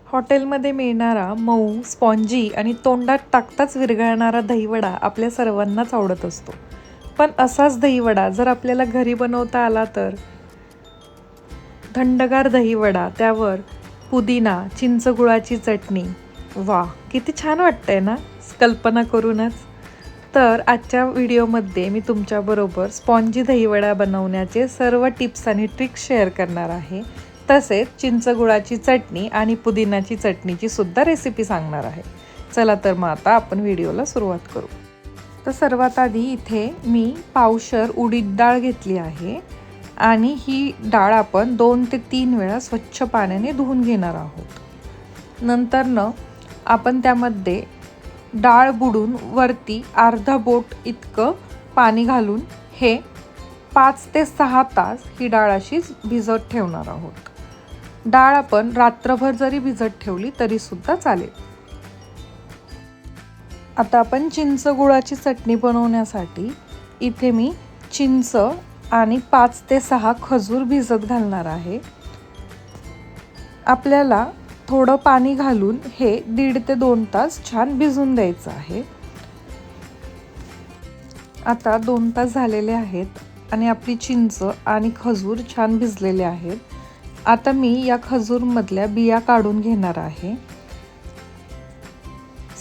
हॉटेलमध्ये मिळणारा मऊ, स्पॉन्जी आणि तोंडात टाकताच विरघळणारा दहीवडा आपल्या सर्वांनाच आवडत असतो. पण असाच दहीवडा जर आपल्याला घरी बनवता आला तर थंडगार दहीवडा, त्यावर पुदिना, चिंच गुळाची चटणी. वा, किती छान वाटतंय ना कल्पना करूनच. तर आजच्या व्हिडिओमध्ये मी तुमच्याबरोबर स्पॉन्जी दहीवडा बनवण्याचे सर्व टिप्स आणि ट्रिक्स शेअर करणार आहे. तसेच चिंच गुळाची चटणी आणि पुदिनाची चटणीची सुद्धा रेसिपी सांगणार आहे. चला तर मग आता आपण व्हिडिओला सुरुवात करू. तर सर्वात आधी इथे मी पावशर उडीद डाळ घेतली आहे आणि ही डाळ आपण 2 ते 3 वेळा स्वच्छ पाण्याने धुवून घेणार आहोत. नंतरनं आपण त्यामध्ये डाळ बुडून वरती अर्धा बोट इतकं पाणी घालून हे 5 ते 6 तास ही डाळ अशीच भिजत ठेवणार आहोत. डाळ आपण रात्रभर जरी भिजत ठेवली तरी सुद्धा चालेल. आता आपण चिंच गुळाची चटणी बनवण्यासाठी इथे मी चिंच आणि 5 ते 6 खजूर भिजत घालणार आहे. आपल्याला थोडं पाणी घालून हे 1.5 ते 2 तास छान भिजून द्यायचं आहे. आता 2 तास झालेले आहेत आणि आपली चिंच आणि खजूर छान भिजलेले आहेत. आता मी या खजूरमधल्या बिया काढून घेणार आहे.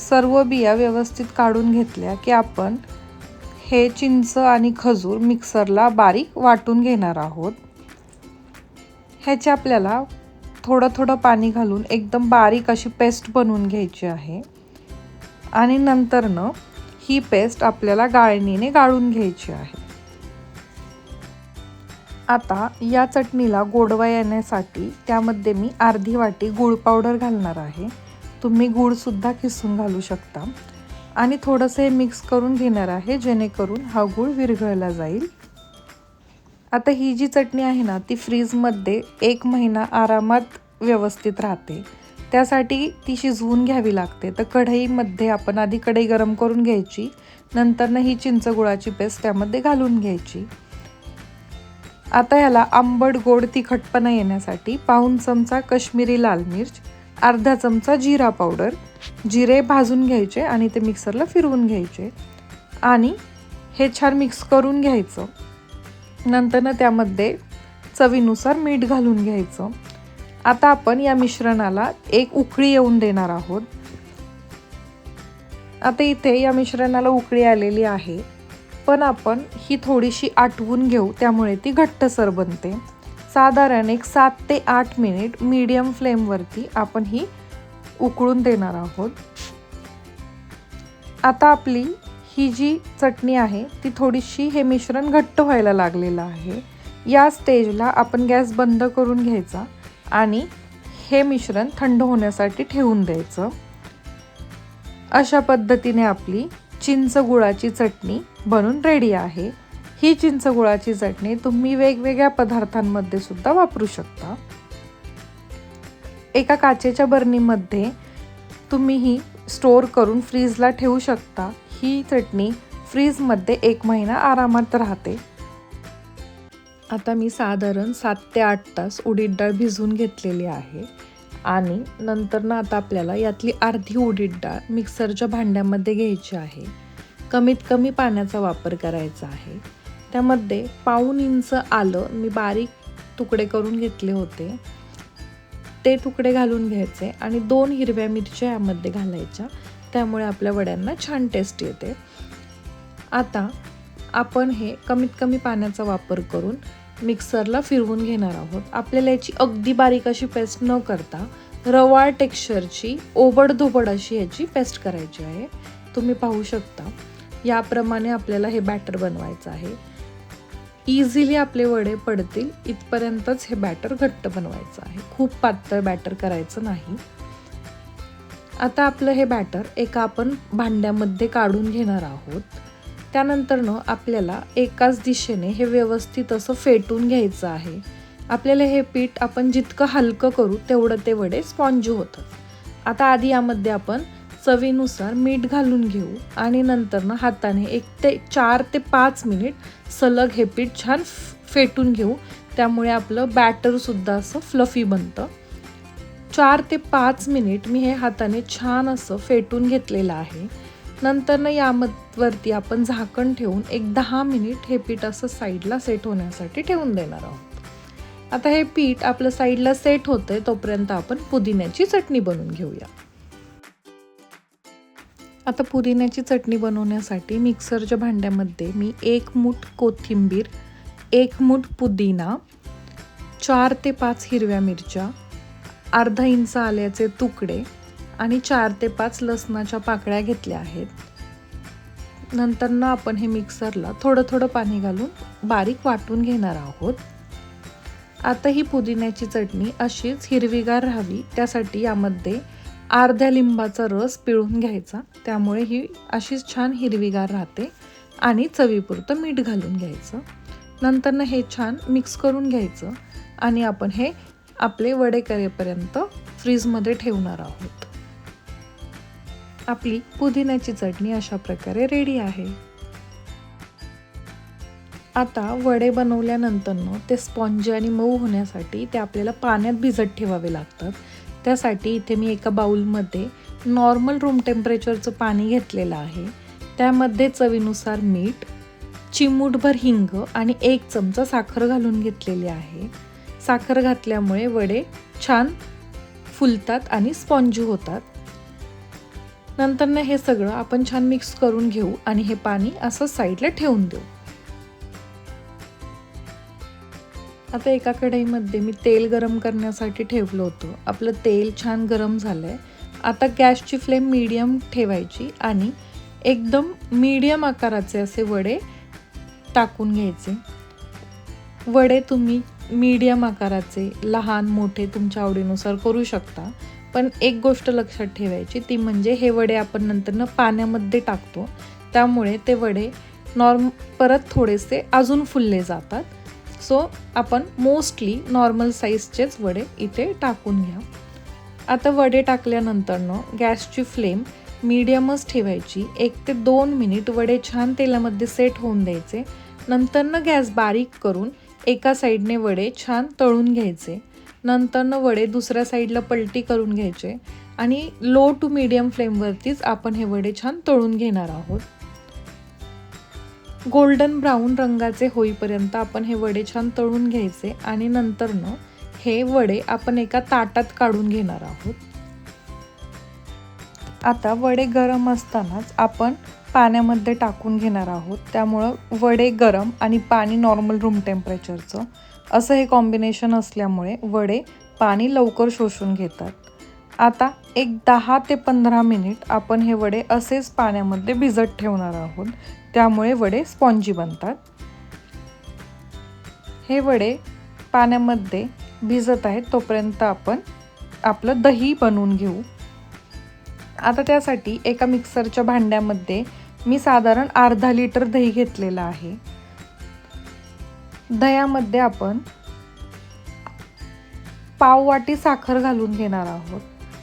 सर्व बिया व्यवस्थित काढून घेतल्या की आपण हे चिंच आणि खजूर मिक्सरला बारीक वाटून घेणार आहोत. ह्याचे आपल्याला थोडं थोडं पाणी घालून एकदम बारीक अशी पेस्ट बनवून घ्यायची आहे आणि नंतरनं ही पेस्ट आपल्याला गाळणीने गाळून घ्यायची आहे. आता या चटणीला गोडवा येण्यासाठी त्यामध्ये मी अर्धी वाटी गूळ पावडर घालणार आहे. तुम्ही गूळ सुद्धा किसून घालू शकता आणि थोडंसं हे मिक्स करून घेणार आहे जेणेकरून हा गूळ विरघळला जाईल. आता ही जी चटणी आहे ना ती फ्रीजमध्ये 1 महिना आरामात व्यवस्थित राहते. त्यासाठी ती शिजवून घ्यावी लागते. तर कढईमध्ये आपण आधी कढई गरम करून घ्यायची, नंतरनं ही चिंच गुळाची पेस्ट त्यामध्ये घालून घ्यायची. आता याला आंबट गोड तिखटपणा येण्यासाठी पाऊण चमचा काश्मीरी लाल मिर्च, अर्धा चमचा जिरा पावडर, जिरे भाजून घ्यायचे आणि ते मिक्सरला फिरवून घ्यायचे आणि हे छान मिक्स करून घ्यायचं. नंतरनं त्यामध्ये चवीनुसार मीठ घालून घ्यायचं. आता आपण या मिश्रणाला एक उकळी येऊन देणार आहोत. आता इथे या मिश्रणाला उकळी आलेली आहे, पण आपण ही थोडीशी आटवून घेऊ, त्यामुळे ती घट्टसर बनते. साधारण एक 7 ते 8 मिनिट मीडियम फ्लेमवरती आपण ही उकळून देणार आहोत. आता आपली ही जी चटणी आहे ती थोडीशी हे मिश्रण घट्ट व्हायला लागलेलं आहे. या स्टेजला आपण गॅस बंद करून घ्यायचा आणि हे मिश्रण थंड होण्यासाठी ठेवून द्यायचं. अशा पद्धतीने आपली चिंच गुळाची चटणी बनून रेडी आहे. ही चिंच गुळाची चटणी तुम्ही वेगवेगळ्या पदार्थांमध्ये सुद्धा वापरू शकता. एका काचेच्या बरणीमध्ये तुम्ही ही स्टोअर करून फ्रीजला ठेवू शकता. ही चटणी फ्रीजमध्ये 1 महिना आरामात राहते. आता मी साधारण 7 ते 8 तास उडीद डाळ भिजवून घेतलेली आहे आणि नंतरनं आता आपल्याला यातली अर्धी उडीद डाळ मिक्सरच्या भांड्यामध्ये घ्यायची आहे. कमीत कमी पाण्याचा वापर करायचा आहे. त्यामध्ये पाऊण इंच आलं मी बारीक तुकडे करून घेतले होते, ते तुकडे घालून घ्यायचे आणि 2 हिरव्या मिरच्या यामध्ये घालायच्या, त्यामुळे आपल्या वड्यांना छान टेस्ट येते. आता आपण हे कमीत कमी पाण्याचा वापर करून मिक्सरला फिरवून घेणार आहोत. आपल्याला याची अगदी बारीक अशी पेस्ट न करता रवाळ टेक्स्चरची ओबडधोबड अशी याची पेस्ट करायची आहे. तुम्ही पाहू शकता याप्रमाणे आपल्याला हे बॅटर बनवायचं आहे. इझिली आपले वडे पडतील इथपर्यंतच हे बॅटर घट्ट बनवायचं आहे. खूप पातळ बॅटर करायचं नाही. आता आपलं हे बॅटर एका आपण भांड्यामध्ये काढून घेणार आहोत. त्यानंतरनं आपल्याला एकाच दिशेने हे व्यवस्थित असं फेटून घ्यायचं आहे. आपल्याला हे पीठ आपण जितकं हलकं करू तेवढं ते वडे स्पॉन्जी होतं. आता आधी यामध्ये आपण चवीनुसार मीठ घालून घेऊ आणि नंतरनं हाताने 4 ते 5 मिनिट सलग हे पीठ छान फेटून घेऊ. त्यामुळे आपलं बॅटर सुद्धा असं फ्लफी बनतं. 4 ते 5 मिनिट मी हे हाताने छान असं फेटून घेतलेलं आहे. नंतर यावरती आपण झाकण ठेवून एक 10 मिनिट हे पीठ असं साईडला सेट होण्यासाठी ठेवून देणार आहोत. आता हे पीठ आपलं साईडला सेट होतंय तोपर्यंत आपण पुदिन्याची चटणी बनवून घेऊया. आता पुदिन्याची चटणी बनवण्यासाठी मिक्सरच्या भांड्यामध्ये मी 1 मूठ कोथिंबीर, 1 मूठ पुदिना, 4 ते 5 हिरव्या मिरच्या, अर्धा इंच आल्याचे तुकडे आणि 4 ते 5 लसणाच्या पाकळ्या घेतल्या आहेत. नंतर आपण हे मिक्सरला थोडं थोडं पाणी घालून बारीक वाटून घेणार आहोत. आता ही पुदिन्याची चटणी अशीच हिरवीगार राहावी त्यासाठी यामध्ये अर्ध्या लिंबाचा रस पिळून घ्यायचा, त्यामुळे ही अशीच छान हिरवीगार राहते. आणि चवीपुरतं मीठ घालून घ्यायचं. नंतर हे छान मिक्स करून घ्यायचं आणि आपण हे आपले वडे करेपर्यंत फ्रीजमध्ये ठेवणार आहोत. आपली पुदिन्याची चटणी अशा प्रकारे रेडी आहे. आता वडे बनवल्यानंतर ते स्पॉन्जी आणि मऊ होण्यासाठी ते आपल्याला पाण्यात भिजत ठेवावे लागतात. त्यासाठी इथे मी एका बाउलमध्ये नॉर्मल रूम टेम्परेचरचं पाणी घेतलेलं आहे. त्यामध्ये चवीनुसार मीठ, चिमूटभर हिंग आणि 1 चमचा साखर घालून घेतलेली आहे. साखर घातल्यामुळे वडे छान फुलतात आणि स्पॉन्जी होतात. नंतर हे सगळं आपण छान मिक्स करून घेऊ आणि हे पाणी असं साईडला ठेवून देऊ. आता एका कढईमध्ये मी तेल गरम करण्यासाठी ठेवलं होतं. आपलं तेल छान गरम झालंय. आता गॅसची फ्लेम मीडियम ठेवायची आणि एकदम मीडियम आकाराचे असे वडे टाकून घ्यायचे. वडे तुम्ही मीडियम आकाराचे, लहान मोठे तुमच्या आवडीनुसार करू शकता. पण एक गोष्ट लक्षात ठेवायची ती म्हणजे हे वडे आपण नंतर पाण्यामध्ये टाकतो, त्यामुळे ते वडे परत थोडेसे अजून फुलले जातात. सो आपण मोस्टली नॉर्मल साईजचेच वडे इथे टाकून घ्या. आता वडे टाकल्यानंतर गॅसची फ्लेम मीडियमच ठेवायची. 1 ते 2 मिनिट वडे छान तेलामध्ये सेट होऊन द्यायचे. नंतर गॅस बारीक करून एका साईडने वडे छान तळून घ्यायचे. नंतर वडे दुसऱ्या साईडला पलटी करून घ्यायचे आणि लो टू मीडियम फ्लेमवरतीच आपण हे वडे छान तळून घेणार आहोत. गोल्डन ब्राऊन रंगाचे होईपर्यंत आपण हे वडे छान तळून घ्यायचे आणि नंतर हे वडे आपण एका ताटात काढून घेणार आहोत. आता वडे गरम असतानाच आपण पाण्यामध्ये टाकून घेणार आहोत. त्यामुळं वडे गरम आणि पाणी नॉर्मल रूम टेम्परेचरचं असं हे कॉम्बिनेशन असल्यामुळे वडे पाणी लवकर शोषून घेतात. आता एक 10 ते 15 मिनिट आपण हे वडे असेच पाण्यामध्ये भिजत ठेवणार आहोत. त्यामुळे वडे स्पॉन्जी बनतात. हे वडे पाण्यामध्ये भिजत आहेत तोपर्यंत आपण आपलं दही बनवून घेऊ. आता त्यासाठी एका मिक्सरच्या भांड्यामध्ये मी साधारण अर्धा लिटर दही घेतलेलं आहे. दह्यामध्ये आपण पाव वाटी साखर घालून घेणार आहोत.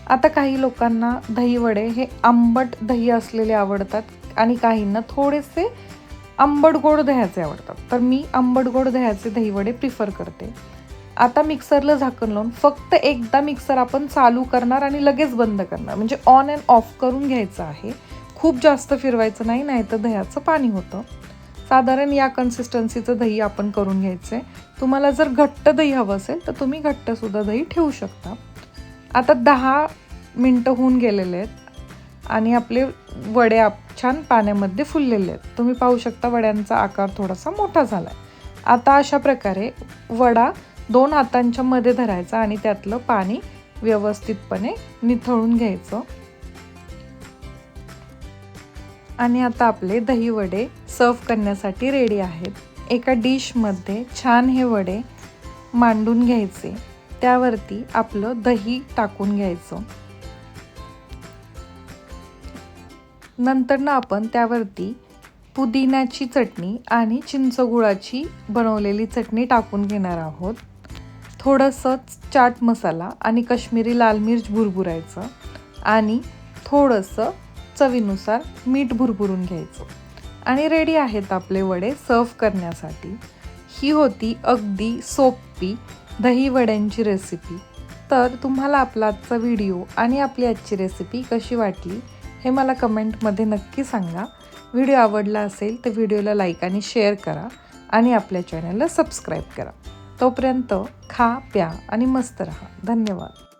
आता काही लोकांना दही वडे हे आंबट दही असलेले आवडतात आणि काहींना थोडेसे आंबट गोड दह्याचे आवडतात, तर मी आंबट गोड दह्याचे दही वडे प्रिफर करते. आता मिक्सरला झाकण लावून फक्त एकदा मिक्सर आपण चालू करणार आणि लगेच बंद करणार, म्हणजे ऑन अँड ऑफ करून घ्यायचं आहे. खूप जास्त फिरवायचं नाही, नाहीतर दह्याचं पाणी होतं. साधारण या कन्सिस्टन्सीचं दही आपण करून घ्यायचं आहे. तुम्हाला जर घट्ट दही हवं असेल तर तुम्ही घट्टसुद्धा दही ठेवू शकता. आता 10 मिनटं होऊन गेलेले आहेत आणि आपले वडे छान पाण्यामध्ये फुललेले आहेत. तुम्ही पाहू शकता वड्यांचा आकार थोडासा मोठा झाला आहे. आता अशा प्रकारे वडा 2 हातांच्या मध्ये धरायचा आणि त्यातलं पाणी व्यवस्थितपणे निथळून घ्यायचं. आणि आता आपले दही वडे सर्व करण्यासाठी रेडी आहेत. एका डिशमध्ये छान हे वडे मांडून घ्यायचे. त्यावरती आपलं दही टाकून घ्यायचं. नंतर आपण त्यावरती पुदिन्याची चटणी आणि चिंचगुळाची बनवलेली चटणी टाकून घेणार आहोत. थोडंसं चाट मसाला आणि काश्मीरी लाल मिर्च भुरभुरायचं आणि थोडंसं चवीनुसार मीठ भुरभुरून घ्यायचं आणि रेडी आहेत आपले वडे सर्व करण्यासाठी. ही होती अगदी सोपी दही वड्यांची रेसिपी. तर तुम्हाला आपला आजचा व्हिडिओ आणि आपली आजची रेसिपी कशी वाटली हे मला कमेंटमध्ये नक्की सांगा. व्हिडिओ आवडला असेल तर व्हिडिओला लाईक आणि शेअर करा आणि आपल्या चॅनलला सबस्क्राईब करा. तोपर्यंत खा, प्या आणि मस्त रहा. धन्यवाद.